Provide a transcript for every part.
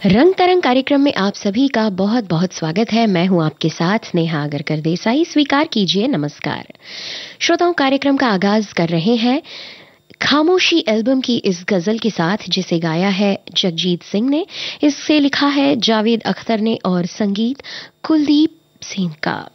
रंग तरंग कार्यक्रम में आप सभी का बहुत बहुत स्वागत है। मैं हूं आपके साथ स्नेहा अगरकर देसाई। स्वीकार कीजिए नमस्कार। श्रोताओं, कार्यक्रम का आगाज कर रहे हैं खामोशी एल्बम की इस गजल के साथ, जिसे गाया है जगजीत सिंह ने। इसे लिखा है जावेद अख्तर ने और संगीत कुलदीप सिंह का।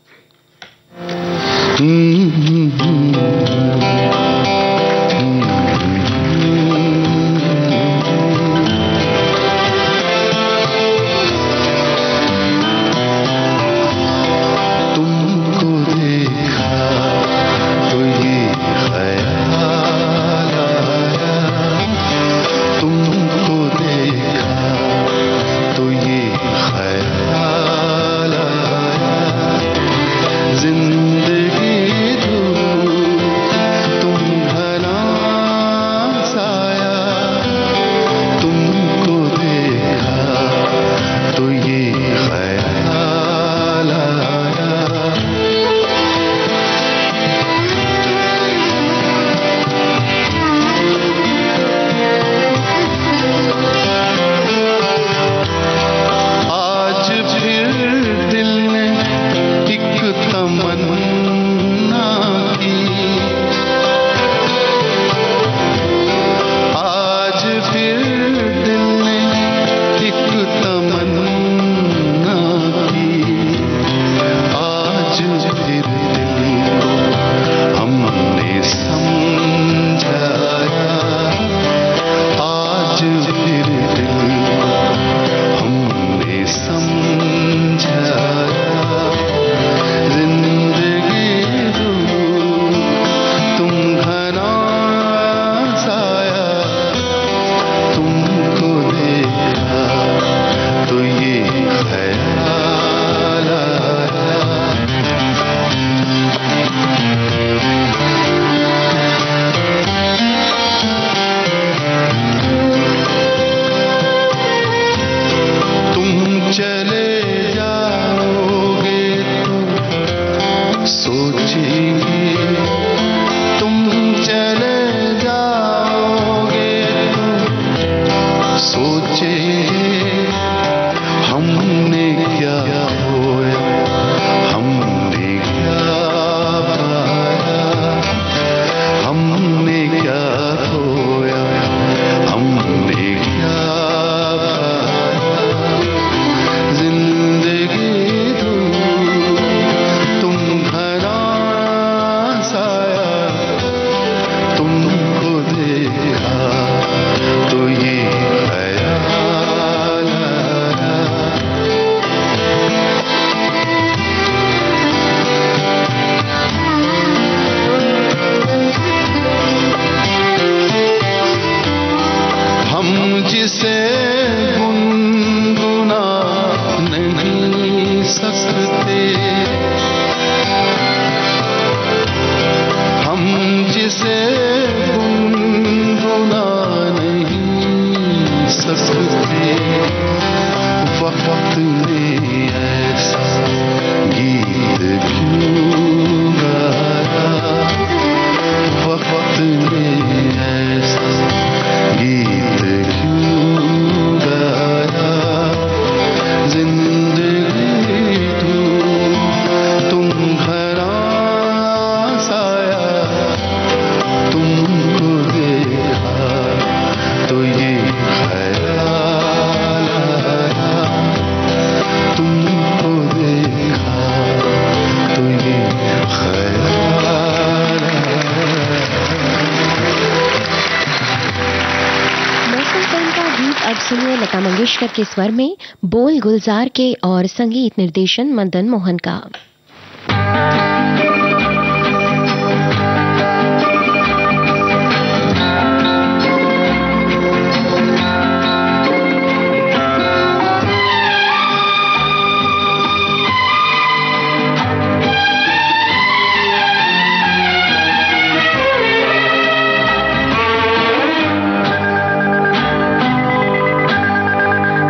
के स्वर में बोल गुलजार के और संगीत निर्देशन मदन मोहन का।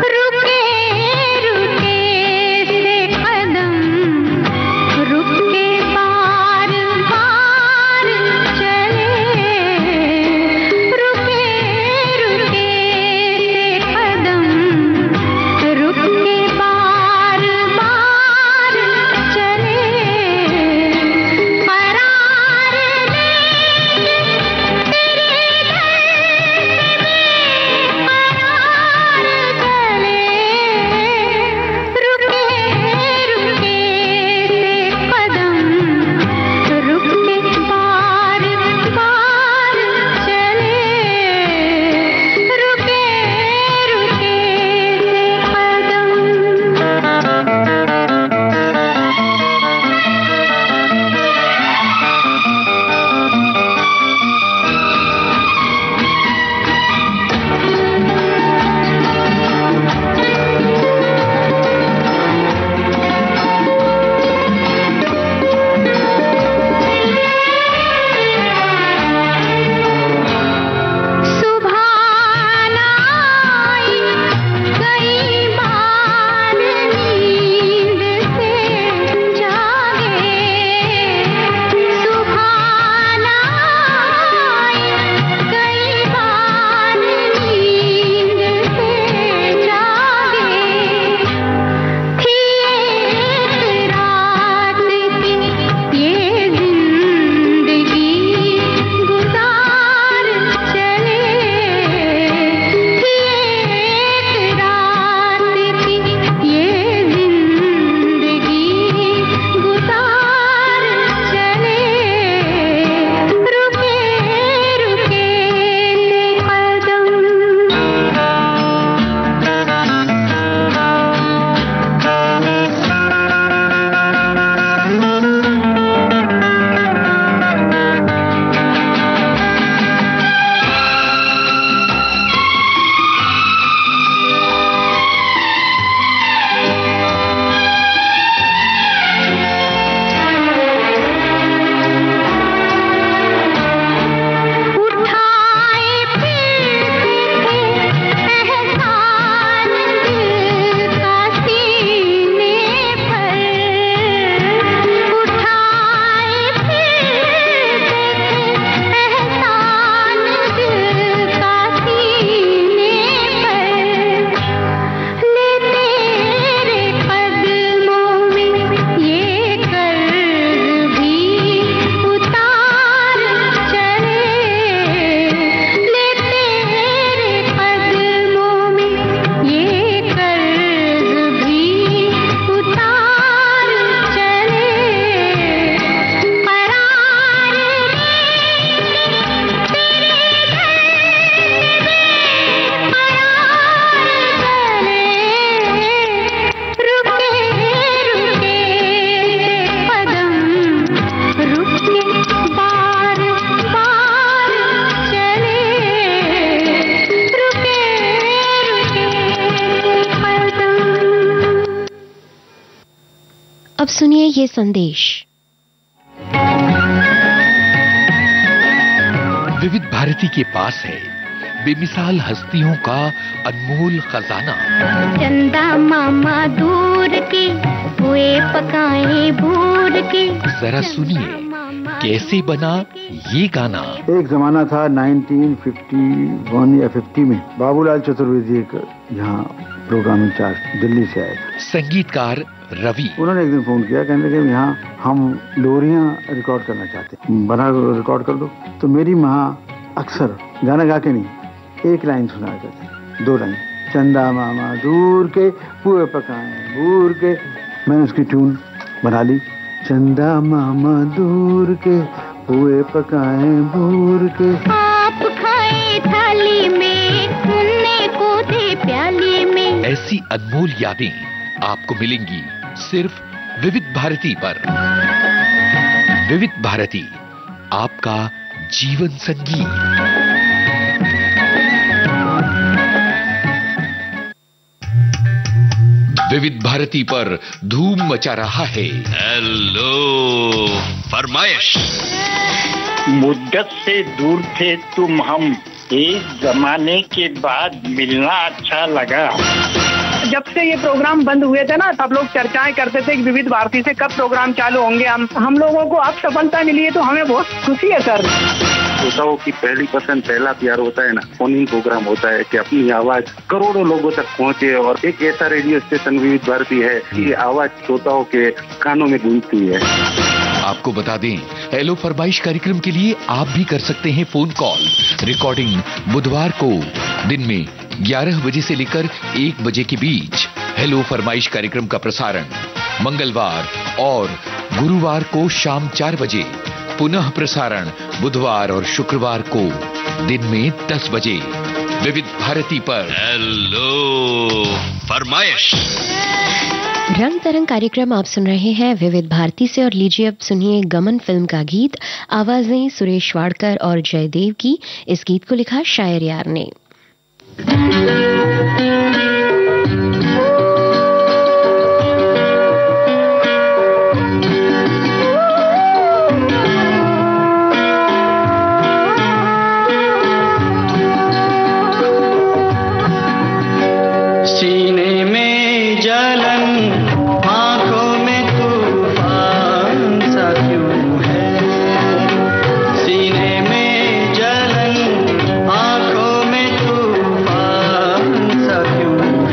रुके रुके से कदम अब सुनिए ये संदेश। विविध भारती के पास है बेमिसाल हस्तियों का अनमोल खजाना। चंदा मामा दूर के हुए पकाए भूर के। जरा सुनिए कैसे बना ये गाना। एक जमाना था 1951 या 50 में बाबूलाल चतुर्वेदी एक यहाँ प्रोग्राम इंचार्ज दिल्ली से आए। संगीतकार रवि। उन्होंने एक दिन फोन किया, कहने लगे यहाँ हम लोरियां रिकॉर्ड करना चाहते हैं, बना रिकॉर्ड कर दो। तो मेरी माँ अक्सर गाना गा के नहीं, एक लाइन सुनाया करती, 2 लाइन। चंदा मामा दूर के पुए पकाए भूर के। मैंने उसकी ट्यून बना ली। चंदा मामा दूर के पुए पकाए भूर के। आप खाए थाली में, उन्ने को दे प्याली में। ऐसी अनमोल यादें आपको मिलेंगी सिर्फ विविध भारती पर। विविध भारती, आपका जीवन संगीत। विविध भारती पर धूम मचा रहा है हेलो फरमाइश। मुद्दत से दूर थे तुम हम, एक जमाने के बाद मिलना अच्छा लगा। जब से ये प्रोग्राम बंद हुए थे ना, सब लोग चर्चाएं करते थे कि विविध भारती से कब प्रोग्राम चालू होंगे। हम लोगों को अब सफलता मिली है तो हमें बहुत खुशी है सर। श्रोताओं की पहली पसंद, पहला प्यार होता है ना, फोन प्रोग्राम होता है कि अपनी आवाज करोड़ों लोगों तक पहुंचे। और एक ऐसा रेडियो स्टेशन विविध भारती है कि आवाज श्रोताओं के कानों में गूंजती है। आपको बता दें, हेलो फरमाइश कार्यक्रम के लिए आप भी कर सकते हैं फोन कॉल। रिकॉर्डिंग बुधवार को दिन में 11 बजे से लेकर 1 बजे के बीच। हेलो फरमाइश कार्यक्रम का प्रसारण मंगलवार और गुरुवार को शाम 4 बजे। पुनः प्रसारण बुधवार और शुक्रवार को दिन में 10 बजे। विविध भारती पर हेलो फरमाइश। रंग तरंग कार्यक्रम आप सुन रहे हैं विविध भारती से, और लीजिए अब सुनिए गमन फिल्म का गीत। आवाजें सुरेश वाडकर और जयदेव की। इस गीत को लिखा शायर यार ने। सीने में जलन, आंखों में तूफान सा क्यों है। सीने में जलन, आंखों में तूफान सा क्यों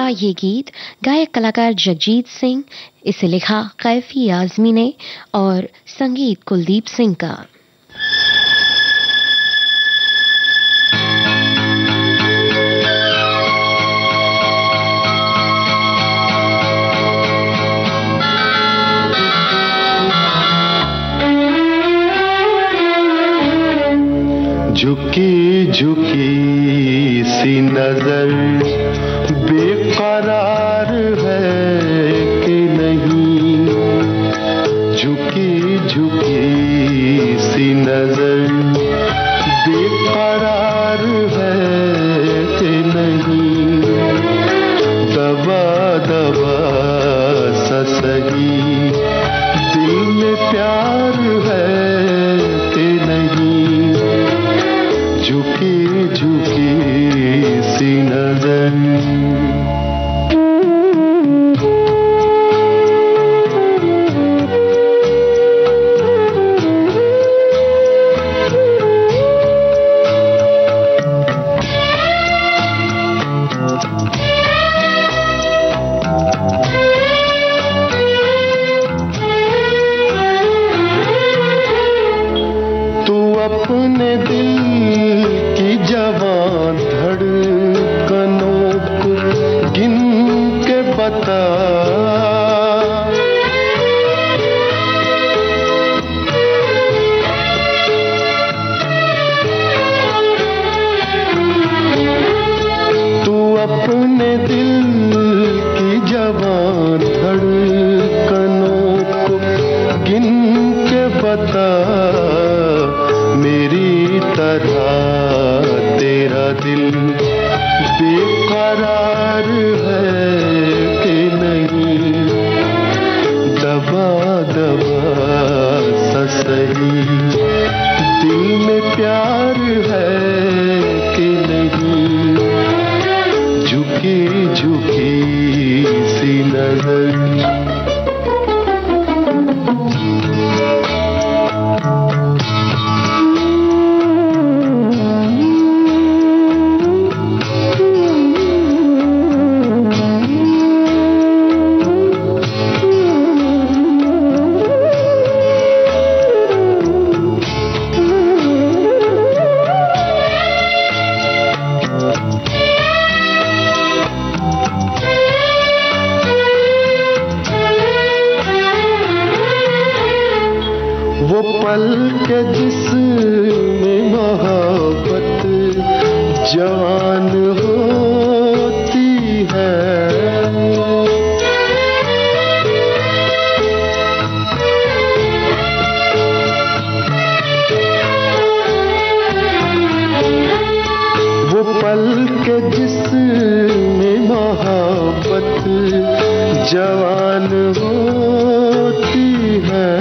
का ये गीत गायक कलाकार जगजीत सिंह, इसे लिखा कैफी आजमी ने और संगीत कुलदीप सिंह का। झुकी झुकी सी नजर बेकरार है कि नहीं, झुकी झुकी सी नजर बेकरार है कि नहीं, दबा दबा सा सही दिल में प्यार है कि नहीं, झुकी झुकी सी नजर। तू अपने दिल की जवान धड़कनों को गिन के बता, तू अपने दिल की जवान धड़कनों को गिन के बता, मेरी तरह तेरा दिल बेकरार है कि नहीं, दबा दबा सा सही दिल में प्यार है कि नहीं, झुकी झुकी सी नजर। वो पल के जिसमें मोहब्बत जवान होती है, वो पल के जिसमें मोहब्बत जवान होती है,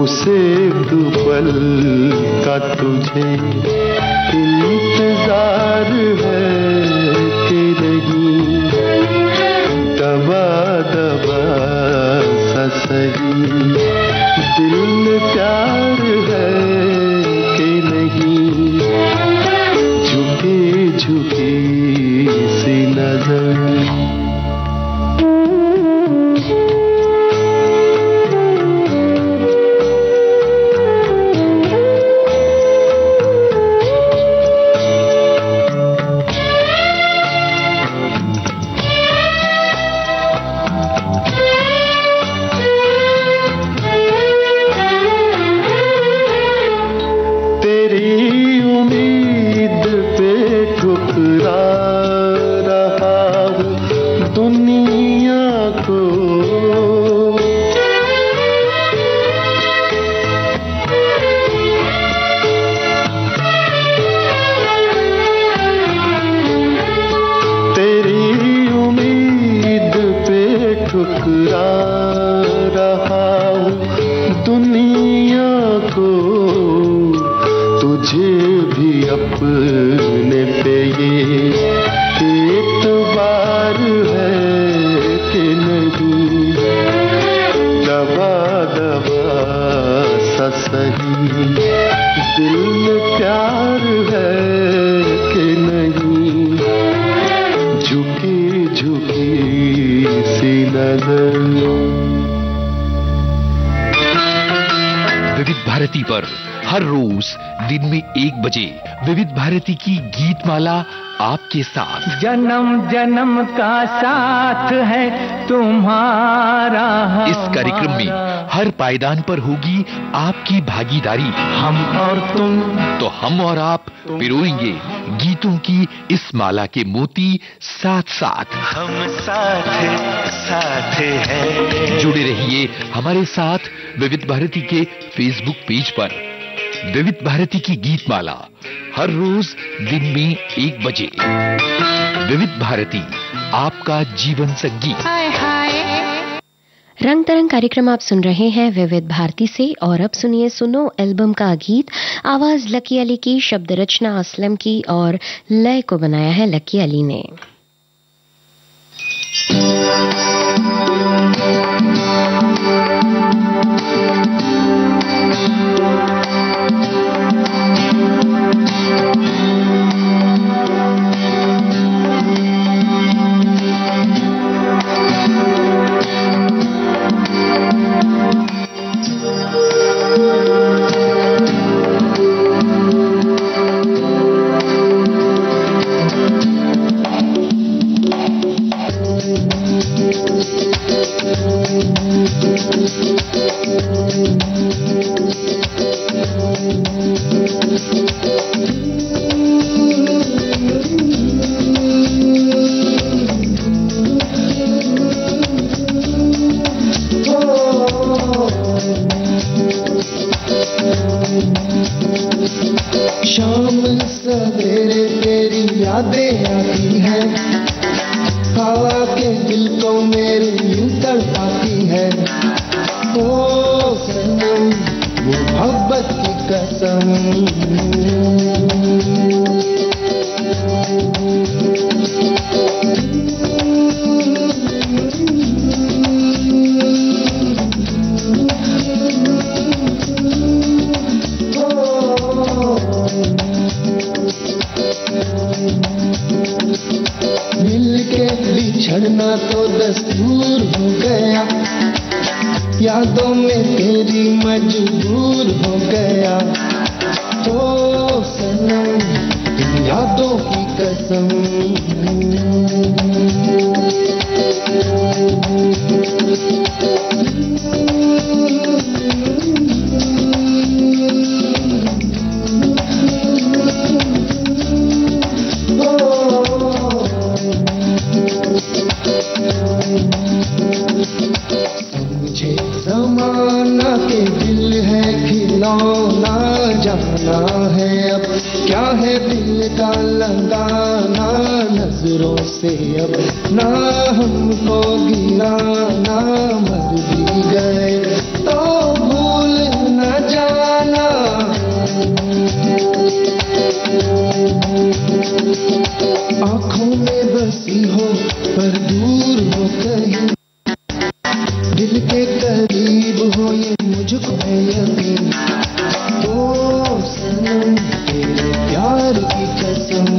उसे दो पल का तुझे इंतजार है कि नहीं, दबा दबा सा सही दिल में प्यार है कि नहीं, झुकी झुकी सी नजर। तेरी उम्मीद पे ठुकरा रहा हूँ दुनिया को, तेरी उम्मीद पे ठुकरा रहा हूँ दुनिया को, तुझे भी अपने पे ये एतबार है कि नहीं, दबा दबा सा सही दिल में प्यार है कि नहीं, झुकी नजर। विविध भारती पर हर रोज दिन में 1 बजे विविध भारती की गीत माला आपके साथ। जन्म जन्म का साथ है तुम्हारा। इस कार्यक्रम में हर पायदान पर होगी आपकी भागीदारी। हम और तुम, तो हम और आप पिरोएंगे गीतों की इस माला के मोती साथ साथ। हम साथ साथ हैं। जुड़े रहिए हमारे साथ विविध भारती के फेसबुक पेज पर। विविध भारती की गीत माला हर रोज दिन में 1 बजे। विविध भारती, आपका जीवन संगीत। रंग तरंग कार्यक्रम आप सुन रहे हैं विविध भारती से। और अब सुनिए सुनो एल्बम का गीत। आवाज लकी अली की, शब्द रचना असलम की और लय को बनाया है लकी अली ने। शाम सवेरे तेरी यादें आती है, हवा के दिल को मेरी यूं तड़पाती है। ओ सनम मोहब्बत की कसम, बिछड़ना तो दस्तूर हो गया, यादों में तेरी मजबूर हो गया। ओ सनम इन यादों की कसम, जमाना के दिल है खिलौना, जाना है अब क्या है दिल का लगाना। नजरों से अब ना हमको गिराना, मर भी गए तो भूल न जाना। आँखों में बसी हो पर दूर हो कहीं, दिल के करीब हो ये मुझको है यकीन। ओ सनम तेरे प्यार की कसम,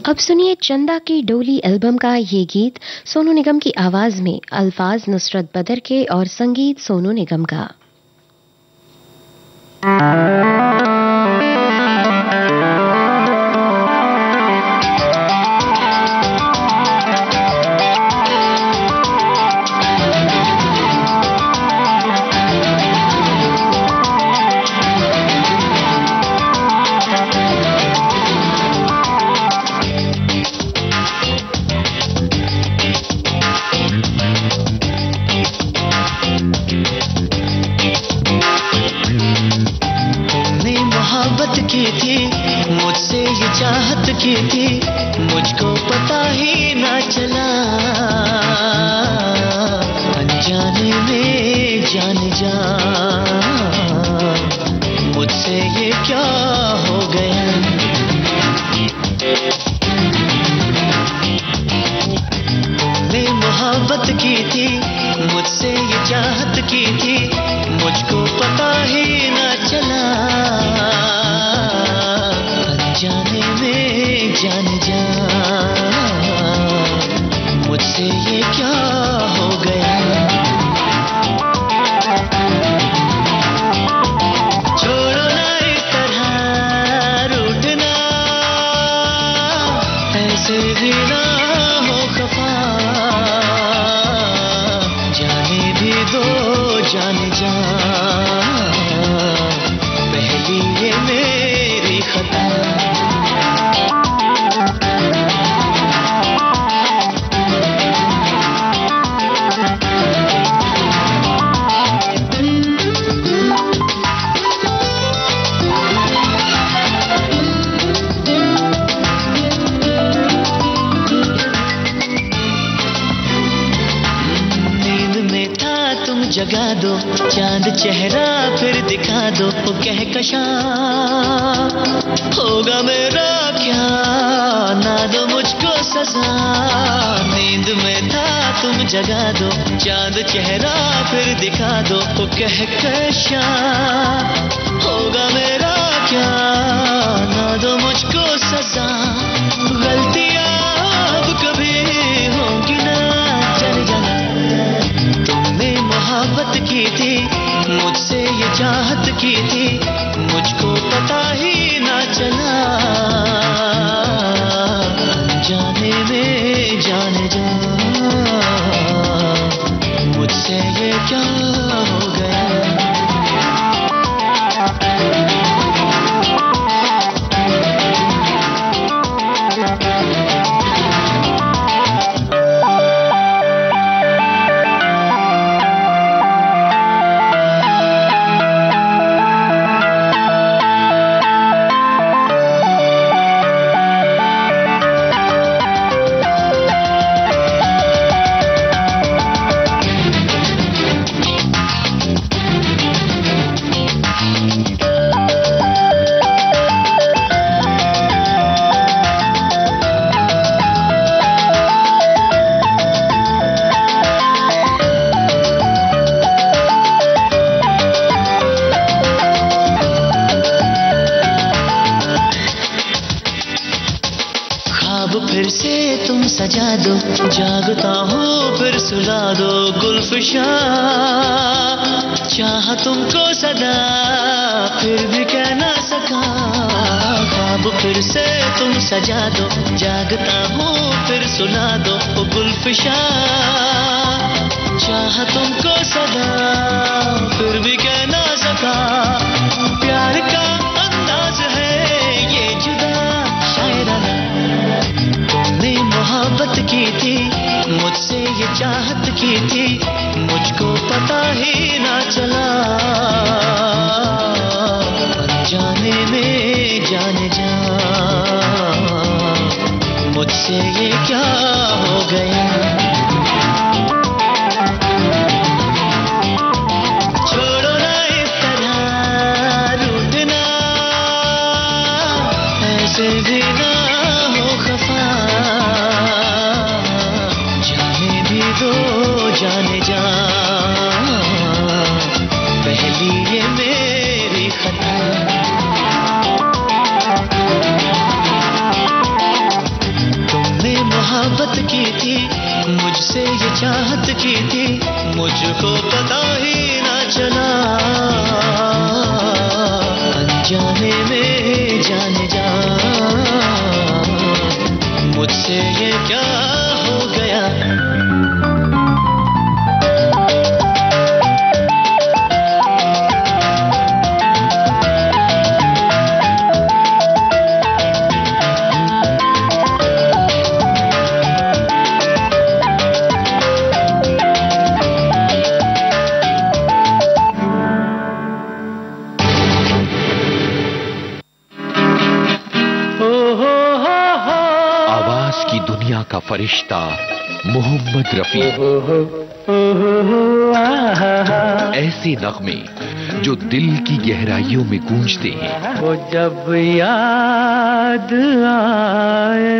अब सुनिए चंदा की डोली एल्बम का ये गीत। सोनू निगम की आवाज में, अल्फाज नुसरत बदर के और संगीत सोनू निगम का। की थी मुझको पता ही ना चला, अनजाने में जान जा मुझसे ये क्या हो गया। मैं मोहब्बत की थी मुझसे ये चाहत की थी मुझको पता ही ना चला, अनजाने में जान जा मुझसे ये क्या हो गया। छोड़ो ना इस तरह रूठना, ऐसे भी ना हो खफा, जाने भी दो जान जा पहली ये मेरी खता। जगा दो चांद चेहरा फिर दिखा दो, वो कहकशां होगा मेरा क्या, ना दो मुझको सजा। नींद में था तुम जगा दो चांद चेहरा फिर दिखा दो, वो कहकशां होगा मेरा क्या, ना दो मुझको सजा। गलतियां अब कभी होंगी ना, चले जाना। तुमने मोहब्बत की थी मुझसे ये चाहत की थी मुझको पता ही ना चला, जाने में जाने जा मुझसे ये क्या हो गया। सजा दो जागता हूँ फिर सुला दो गुलफिशा, चाहा तुमको सदा फिर भी कह ना सका। ख्वाब फिर से तुम सजा दो जागता हूँ फिर सुला दो गुलफिशा, चाहा तुमको सदा फिर भी कह ना सका। प्यार का अंदाज है ये जुदा शायराना, तुमने मोहब्बत की थी मुझसे ये चाहत की थी मुझको पता ही ना चला, अनजाने में जाने जा मुझसे ये क्या हो गया। छोड़ो ना इस तरह रूठना, ऐसे भी ना हो खफा, जाने भी दो जाने जा पहली ये मेरी खता। तुमने मोहब्बत की थी मुझसे ये चाहत की थी मुझको पता ही ना चला, अनजाने में जाने जा मुझसे ये क्या हो गया। दुनिया का फरिश्ता मोहम्मद रफी। ऐसे नगमे जो दिल की गहराइयों में गूंजते हैं। वो जब याद आए,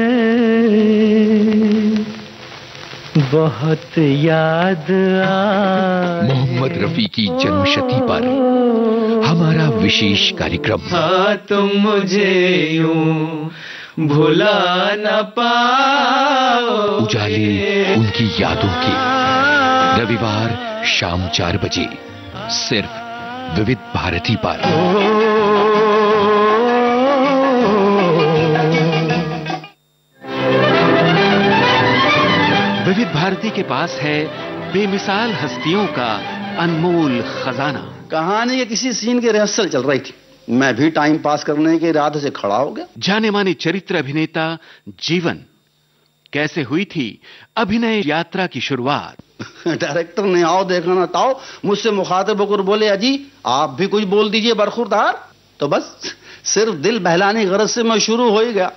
बहुत याद आए। मोहम्मद रफी की जन्मशती पर हमारा विशेष कार्यक्रम। हाँ तुम मुझे यूं भुला न पाओ। उजाले उनकी यादों के, रविवार शाम 4 बजे सिर्फ विविध भारती पर। विविध भारती के पास है बेमिसाल हस्तियों का अनमोल खजाना। कहानी के किसी सीन की रिहर्सल चल रही थी, मैं भी टाइम पास करने के इरादे से खड़ा हो गया। जाने माने चरित्र अभिनेता जीवन, कैसे हुई थी अभिनय यात्रा की शुरुआत? डायरेक्टर ने आओ देखा ना ताओ मुझसे मुखातिब होकर बोले, अजी आप भी कुछ बोल दीजिए बरखुरदार। तो बस सिर्फ दिल बहलाने की गरज से मैं शुरू हो ही गया।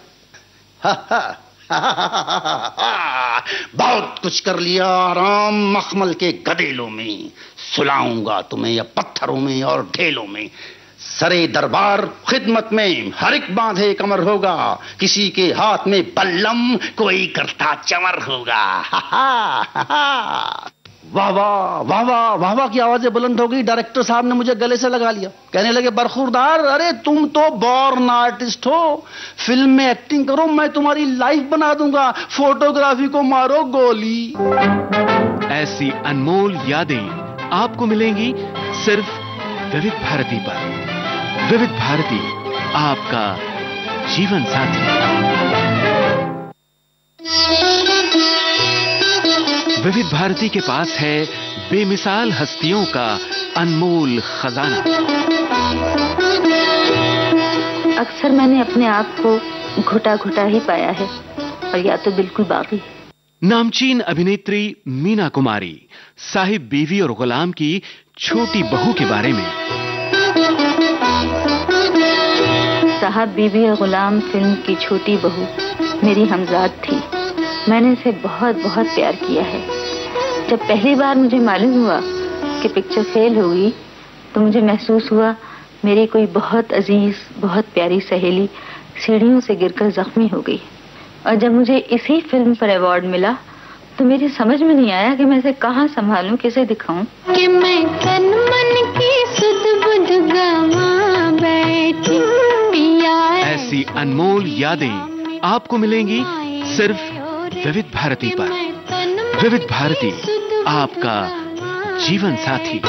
बहुत कुछ कर लिया राम मखमल के गदेलों में, सुलाऊंगा तुम्हें या पत्थरों में और ढेलों में। सरे दरबार खिदमत में हर एक बांधे कमर होगा, किसी के हाथ में बल्लम कोई करता चमर होगा। वाह वाह वाह वाह वाह वाह की आवाजें बुलंद हो गई। डायरेक्टर साहब ने मुझे गले से लगा लिया, कहने लगे बरखुरदार अरे तुम तो बॉर्न आर्टिस्ट हो, फिल्म में एक्टिंग करो, मैं तुम्हारी लाइफ बना दूंगा, फोटोग्राफी को मारो गोली। ऐसी अनमोल यादें आपको मिलेंगी सिर्फ विविध भारती पर। विविध भारती आपका जीवन साथी। विविध भारती के पास है बेमिसाल हस्तियों का अनमोल खजाना। अक्सर मैंने अपने आप को घुटा घुटा ही पाया है, और या तो बिल्कुल बाकी। नामचीन अभिनेत्री मीना कुमारी साहिब बीवी और गुलाम की छोटी बहू के बारे में। साहब बीवी और गुलाम फिल्म की छोटी बहू मेरी हमजाद थी। मैंने इसे बहुत बहुत प्यार किया है। जब पहली बार मुझे मालूम हुआ कि पिक्चर फेल होगी, तो मुझे महसूस हुआ मेरी कोई बहुत अजीज, बहुत प्यारी सहेली सीढ़ियों से गिरकर जख्मी हो गई। और जब मुझे इसी फिल्म पर अवार्ड मिला, तो मेरी समझ में नहीं आया कि मैं इसे कहाँ संभालूं, किसे दिखाऊं। कि मैं तन मन की सुध बुध गवा बैठी पिया। ऐसी अनमोल यादें आपको मिलेंगी सिर्फ विविध भारती पर। विविध भारती आपका जीवन साथी।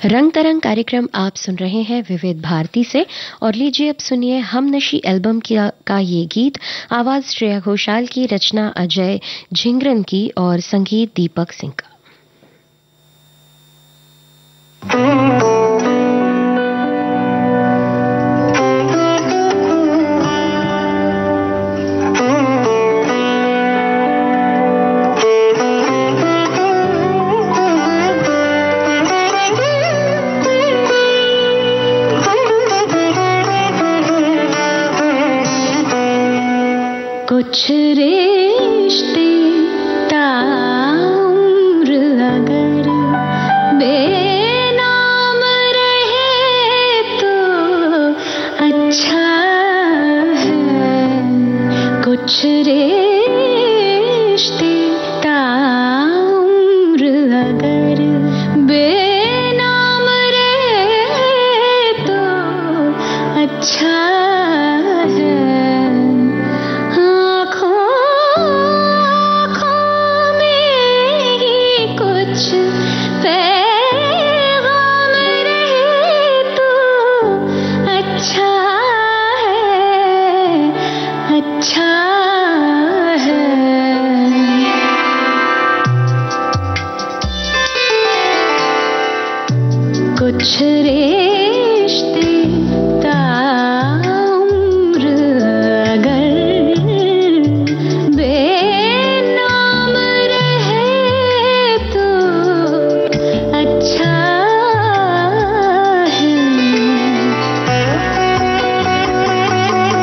रंग तरंग कार्यक्रम आप सुन रहे हैं विविध भारती से, और लीजिए अब सुनिए हमनशी एल्बम का ये गीत। आवाज श्रेया घोषाल की, रचना अजय झिंगरन की और संगीत दीपक सिंह का। कुछ रिश्ते ताउम्र अगर बेनाम रहे तो अच्छा है। कुछ रिश्ते ताउम्र अगर बेनाम रहे तो अच्छा है। कुछ रिश्ते ताउम्र अगर बेनाम रहे तो अच्छा है। 'मान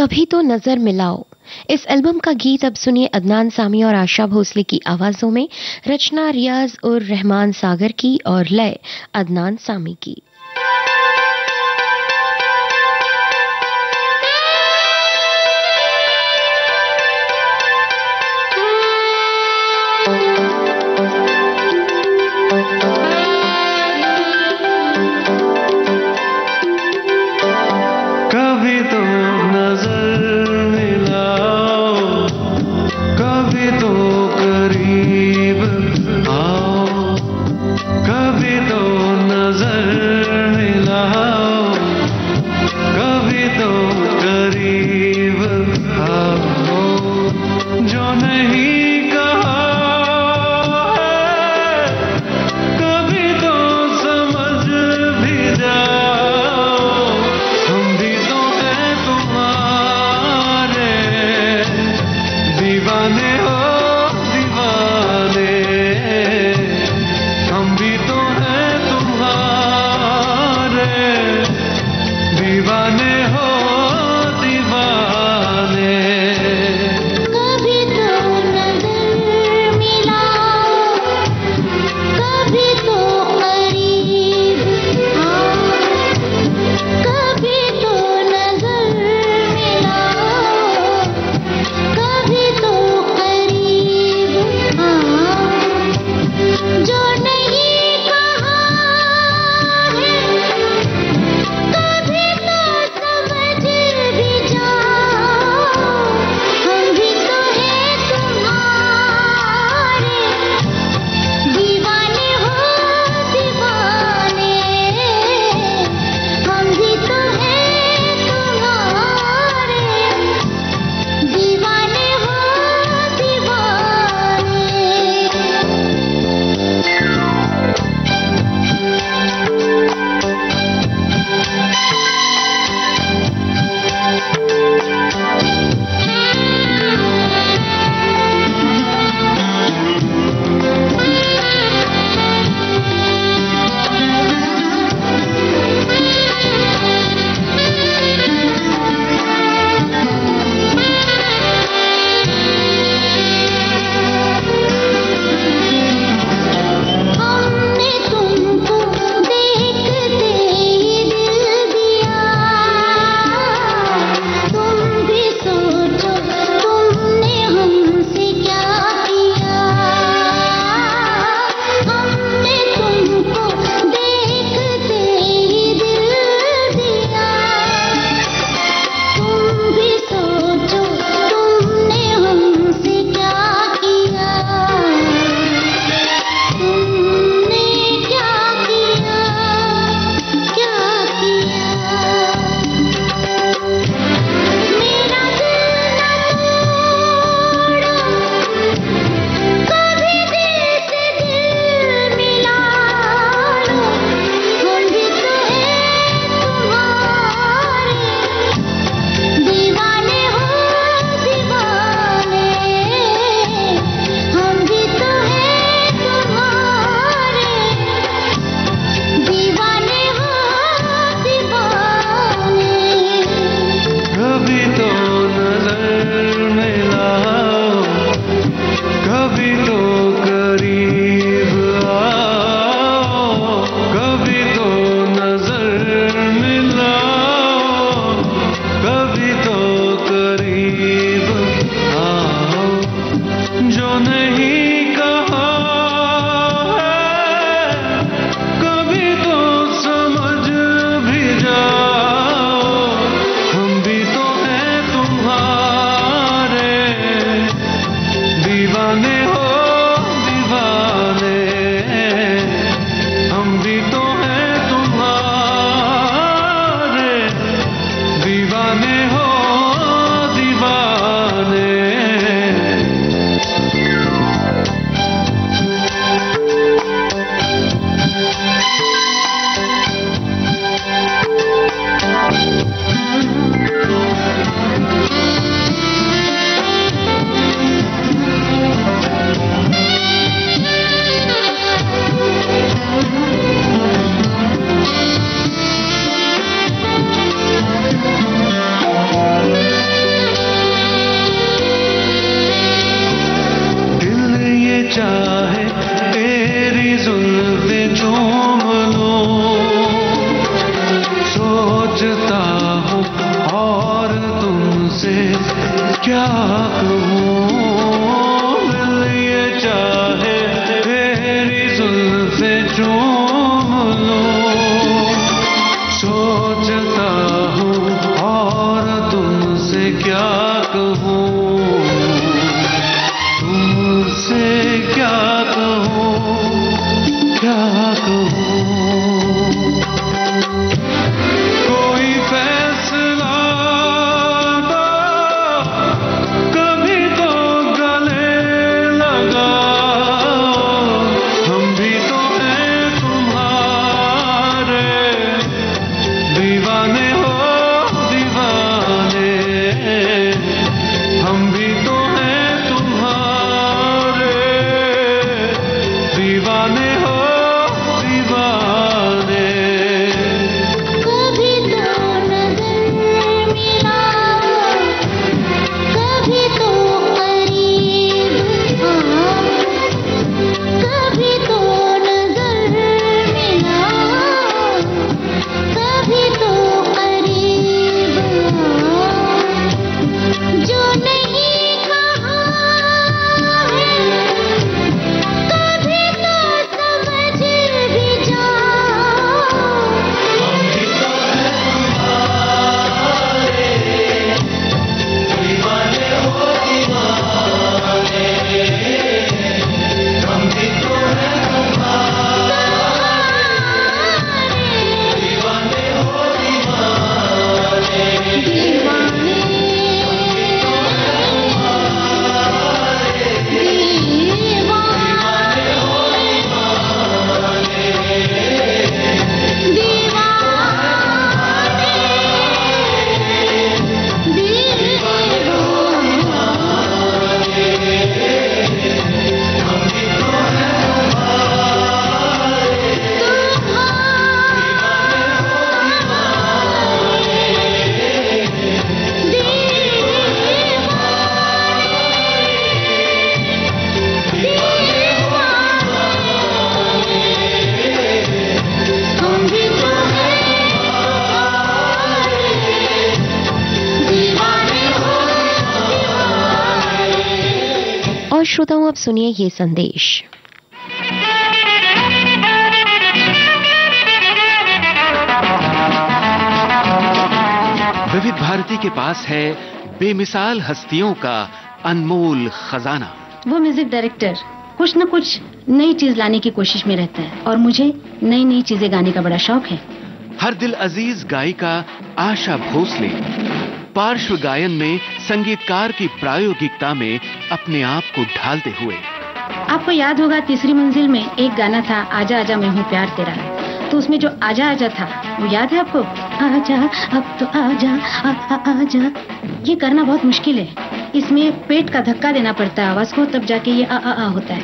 कभी तो नजर मिलाओ। इस एल्बम का गीत अब सुनिए अदनान सामी और आशा भोसले की आवाजों में, रचना रियाज और रहमान सागर की और लय अदनान सामी की। कभी तो नजर मिलाओ, कभी तो करीब आओ, कभी तो नजर क्या कहूँ दिल ये चाहे तेरी जुल्फे चूम लूं, सोचता हूँ और तुमसे क्या कहूँ, तुमसे क्या कहूँ, क्या कहूँ। कोई फैसला कभी तो गले लगा, हम भी तो हैं तुम्हारे दीवाने हो दीवाने, हम भी तो हैं तुम्हारे दीवाने हो दीवाने। कभी तो नजर मिलाओ, कभी तो करीब आओ, कभी तो नजर मिलाओ, कभी तो करीब आओ, जो नहीं कहा है कभी तो समझ भी जाओ। दीवाने हो दीवाने, हम भी तो हैं तुम्हारे दीवाने हो दीवाने, दीवाने दीवाने हो और श्रोताओं, अब सुनिए ये संदेश। विविध भारती के पास है बेमिसाल हस्तियों का अनमोल खजाना। वो म्यूजिक डायरेक्टर कुछ न कुछ नई चीज लाने की कोशिश में रहता है और मुझे नई नई चीजें गाने का बड़ा शौक है। हर दिल अजीज गायिका आशा भोसले पार्श्व गायन में संगीतकार की प्रायोगिकता में अपने आप को ढालते हुए। आपको याद होगा तीसरी मंजिल में एक गाना था, आजा आजा मैं हूँ प्यार तेरा, तो उसमें जो आजा आजा था वो याद है आपको? आजा अब तो आजा आजा। ये करना बहुत मुश्किल है, इसमें पेट का धक्का देना पड़ता है आवाज को, तब जाके ये आ होता है।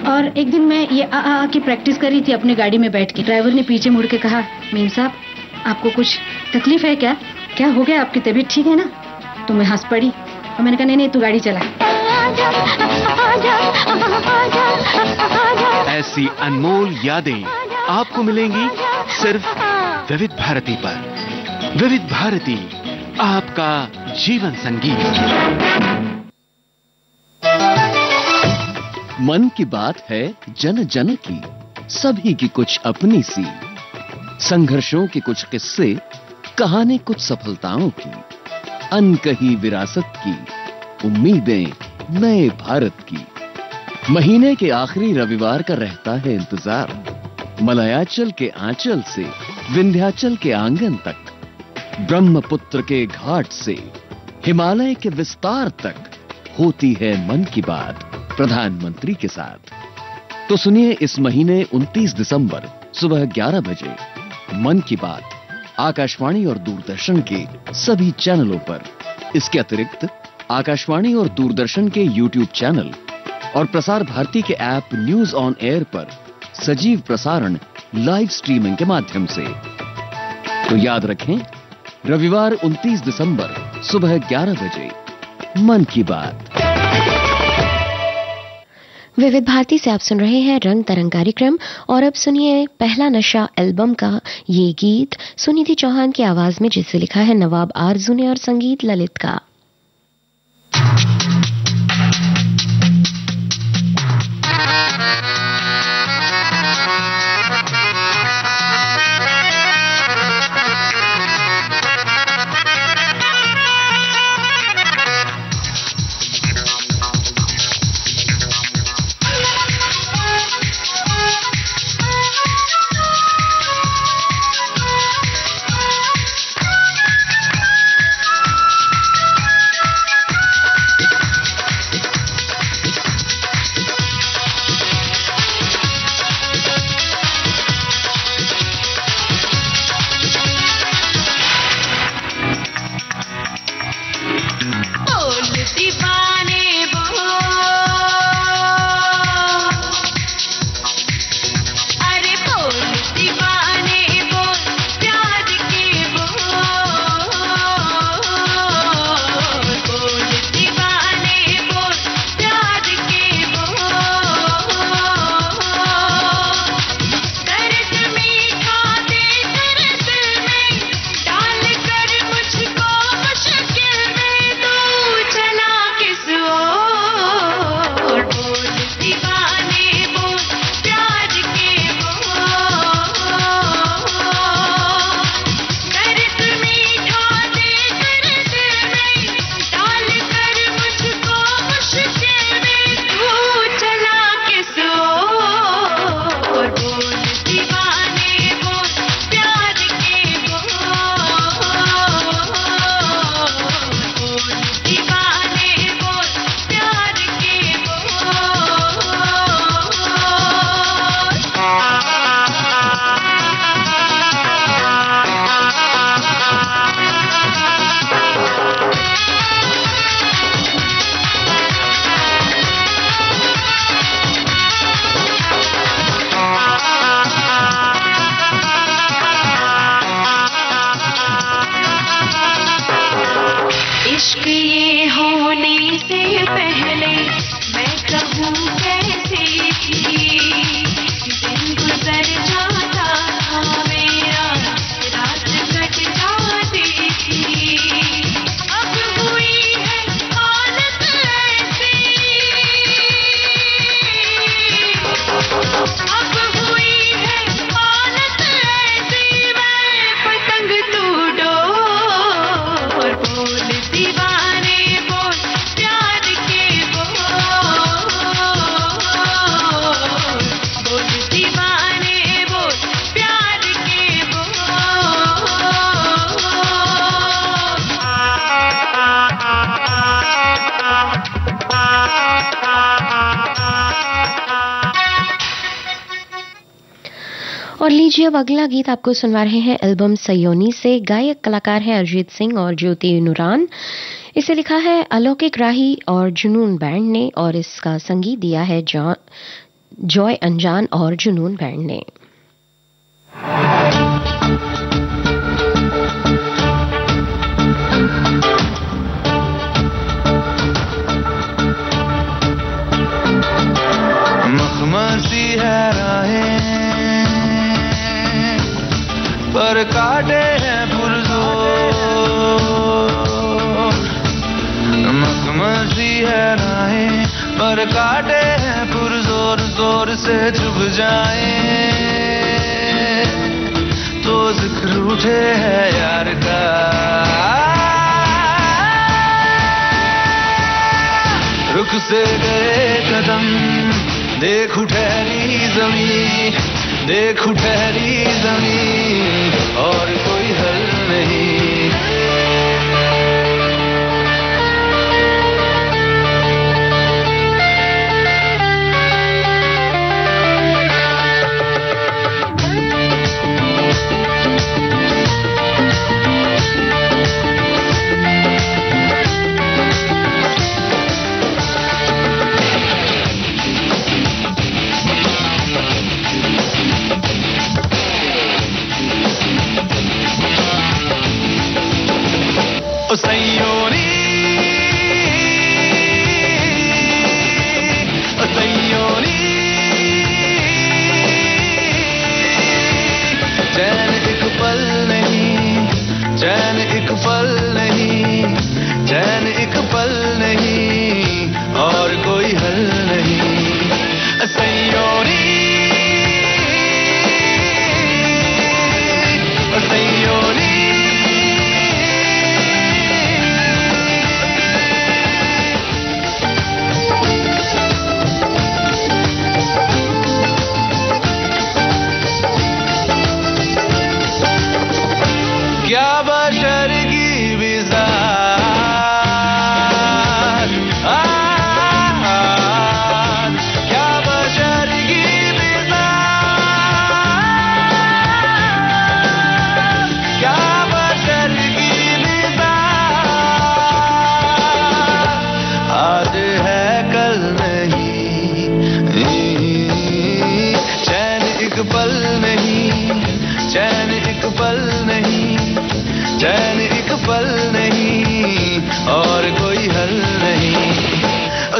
और एक दिन मैं ये आ की प्रैक्टिस कर रही थी अपने गाड़ी में बैठ के। ड्राइवर ने पीछे मुड़ के कहा, मीम साहब आपको कुछ तकलीफ है क्या? क्या हो गया, आपकी तबीयत ठीक है ना? तो मैं हंस पड़ी और मैंने कहा नहीं तू गाड़ी चला। ऐसी अनमोल यादें आपको मिलेंगी सिर्फ विविध भारती पर। विविध भारती, आपका जीवन संगीत। मन की बात है जन जन की, सभी की कुछ अपनी सी, संघर्षों के कुछ किस्से, कहानी कुछ सफलताओं की, अनकही विरासत की, उम्मीदें नए भारत की। महीने के आखिरी रविवार का रहता है इंतजार, मलयाचल के आंचल से विंध्याचल के आंगन तक, ब्रह्मपुत्र के घाट से हिमालय के विस्तार तक होती है मन की बात प्रधानमंत्री के साथ। तो सुनिए इस महीने 29 दिसंबर सुबह 11 बजे मन की बात आकाशवाणी और दूरदर्शन के सभी चैनलों पर। इसके अतिरिक्त आकाशवाणी और दूरदर्शन के YouTube चैनल और प्रसार भारती के ऐप न्यूज ऑन एयर पर सजीव प्रसारण लाइव स्ट्रीमिंग के माध्यम से। तो याद रखें, रविवार 29 दिसंबर सुबह 11 बजे मन की बात। विविध भारती से आप सुन रहे हैं रंग तरंग कार्यक्रम और अब सुनिए पहला नशा एल्बम का ये गीत सुनिधि चौहान की आवाज में, जिसे लिखा है नवाब आरजू ने और संगीत ललित का। और लीजिए अब अगला गीत आपको सुनवा रहे हैं एल्बम सयोनी से। गायक कलाकार हैं अरिजीत सिंह और ज्योति नुरान। इसे लिखा है अलौकिक राही और जुनून बैंड ने और इसका संगीत दिया है जॉय अनजान और जुनून बैंड ने। मखमसी है राहें पर काटे हैं पुरज़ोर, मखमसी है राहें पर काटे हैं पुरज़ोर, जोर से चुभ जाए तो जिक्र उठे है यार का। रुख से गए कदम देखूं ठहरी ज़मीं, देखूं ठहरी ज़मीं और कोई हल नहीं।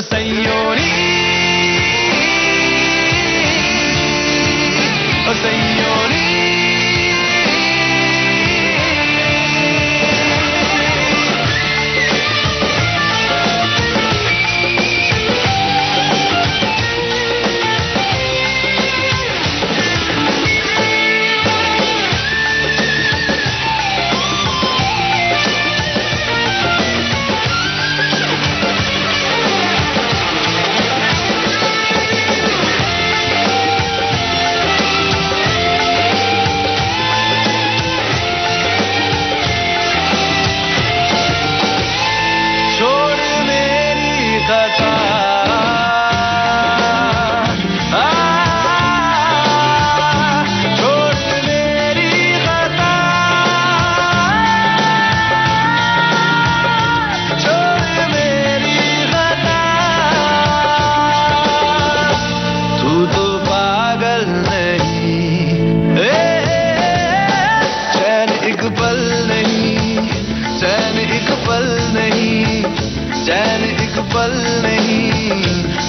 सैयोरी सैयोरी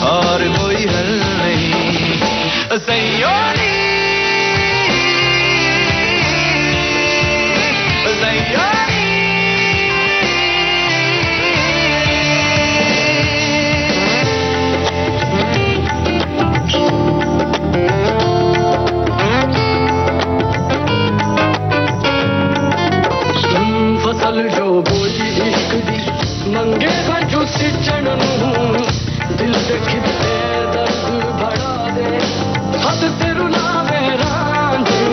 और कोई हल नहीं सैयोरी सैयोरी फसल जो बोई एक दी मंगे बजू सिचण दिल से खिदे दर्द बढ़ा दे हद से रुलावे रांझू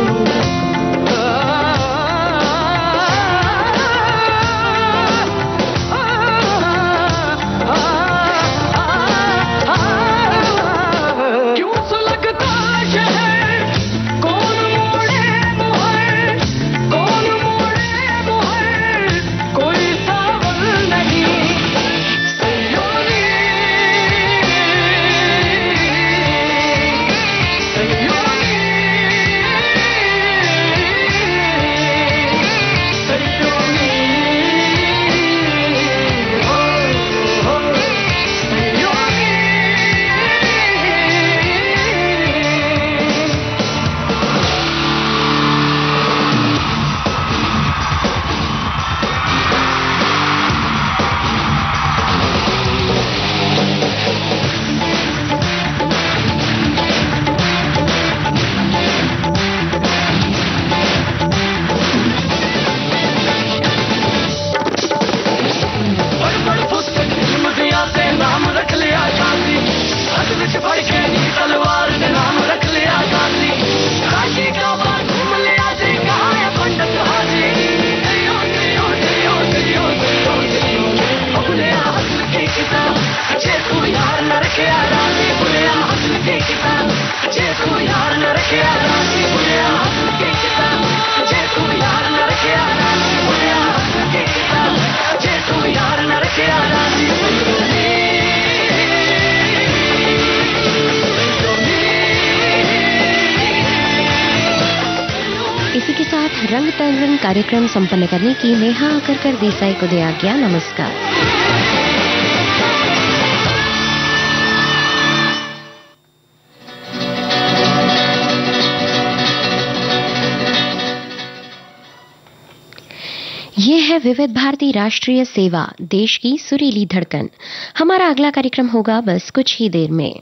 क्यों सुलगता शहर कौन मोड़े मुहर कौन मोड़े मुहर कोई सावल नहीं इसी के साथ रंग तरंग कार्यक्रम संपन्न करने की नेहा आकरकर देसाई को दे आज्ञा। नमस्कार। ये है विविध भारती राष्ट्रीय सेवा, देश की सुरीली धड़कन। हमारा अगला कार्यक्रम होगा बस कुछ ही देर में।